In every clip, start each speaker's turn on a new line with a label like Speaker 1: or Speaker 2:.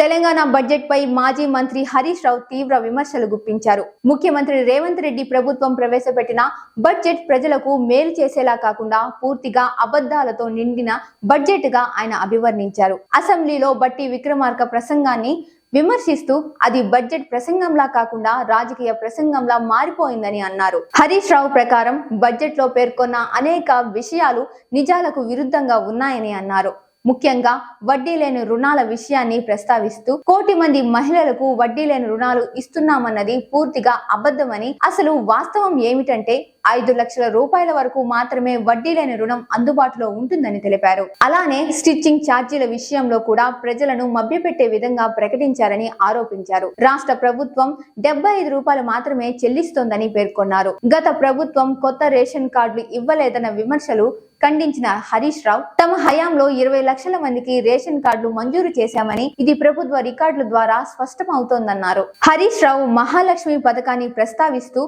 Speaker 1: Telangana budget పై మాజీ మంత్రి హరీష్ రావు తీవ్ర విమర్శలు గుప్పించారు. ముఖ్యమంత్రి రేవంత్ రెడ్డి ప్రభుత్వం ప్రవేశపెట్టిన బడ్జెట్ ప్రజలకు మేలు చేసేలా కాకుండా పూర్తిగా అబద్ధాలతో నిండిన బడ్జెట్ గా ఆయన అభివర్ణించారు. అసెంబ్లీలో బట్టి విక్రమార్క ప్రసంగాన్ని విమర్శిస్తూ అది బడ్జెట్ ప్రసంగంలా కాకుండా రాజకీయ ప్రసంగంలా మారిపోయిందని అన్నారు. హరీష్ రావు ప్రకారం బడ్జెట్ లో పేర్కొన్న అనేక విషయాలు నిజాలకు విరుద్ధంగా ఉన్నాయని అన్నారు. ముఖ్యంగా వడ్డీ లేని రుణాల విషయాన్ని ప్రస్తావిస్తూ 1 కోటి మంది మహిళలకు వడ్డీ లేని రుణాలు ఇస్తున్నామన్నది పూర్తిగా అబద్ధమని, అసలు వాస్తవం ఏమిటంటే 5 లక్షల రూపాయల వరకు మాత్రమే వడ్డీ లేని రుణం అందుబాటులో ఉంటుందని తెలిపారు. అలానే స్టిచ్చింగ్ ఛార్జీల విషయంలో కూడా ప్రజలను మభ్యపెట్టే విధంగా ప్రకటించారని ఆరోపించారు. రాష్ట్ర ప్రభుత్వం 75 రూపాయలు మాత్రమే చెల్లిస్తోందని పేర్కొన్నారు. గత ప్రభుత్వం కొత్త రేషన్ కార్డులు ఇవ్వలేదన్న విమర్శలు ఖండించిన హరీష్ రావు తమ హయాంలో 20 లక్షల మందికి రేషన్ కార్డులు మంజూరు చేశామని, ఇది ప్రభుత్వ రికార్డుల ద్వారా స్పష్టమవుతోందన్నారు. హరీష్ రావు మహాలక్ష్మి పథకాన్ని ప్రస్తావిస్తూ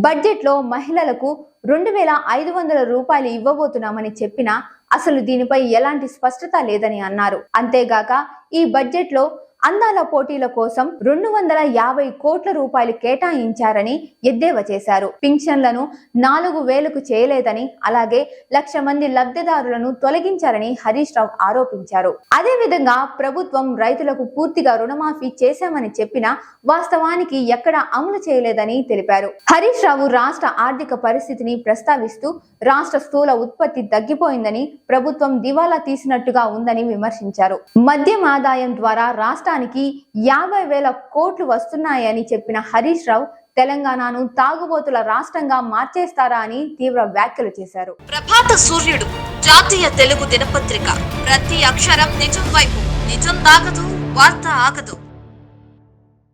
Speaker 1: బడ్జెట్ లో మహిళలకు 2500 రూపాయలు ఇవ్వబోతున్నామని చెప్పినా అసలు దీనిపై ఎలాంటి స్పష్టత లేదని అన్నారు. అంతేగాక ఈ బడ్జెట్ లో అందాల పోటీల కోసం 250 కోట్ల రూపాయలు కేటాయించారని ఎద్దేవా చేశారు. పింఛన్లను 4000కు చేయలేదని, అలాగే 1,00,000 మంది లబ్ధిదారులను తొలగించారని హరీష్ రావు ఆరోపించారు. అదే విధంగా ప్రభుత్వం రైతులకు పూర్తిగా రుణమాఫీ చేశామని చెప్పినా వాస్తవానికి ఎక్కడా అమలు చేయలేదని తెలిపారు. హరీష్ రావు రాష్ట్ర ఆర్థిక పరిస్థితిని ప్రస్తావిస్తూ రాష్ట్ర స్థూల ఉత్పత్తి తగ్గిపోయిందని, ప్రభుత్వం దివాలా తీసినట్టుగా ఉందని విమర్శించారు. మద్యం ఆదాయం ద్వారా రాష్ట్రానికి 50,000 కోట్లు వస్తున్నాయని చెప్పిన హరీష్ రావు తెలంగాణను తాగుబోతుల రాష్ట్రంగా మార్చేస్తారా అని తీవ్ర వ్యాఖ్యలు చేశారు.
Speaker 2: ప్రభాత సూర్యుడు జాతీయ తెలుగు దినపత్రిక, ప్రతి అక్షరం నిజం వైపు, నిజం దాగదు, వార్త ఆగదు.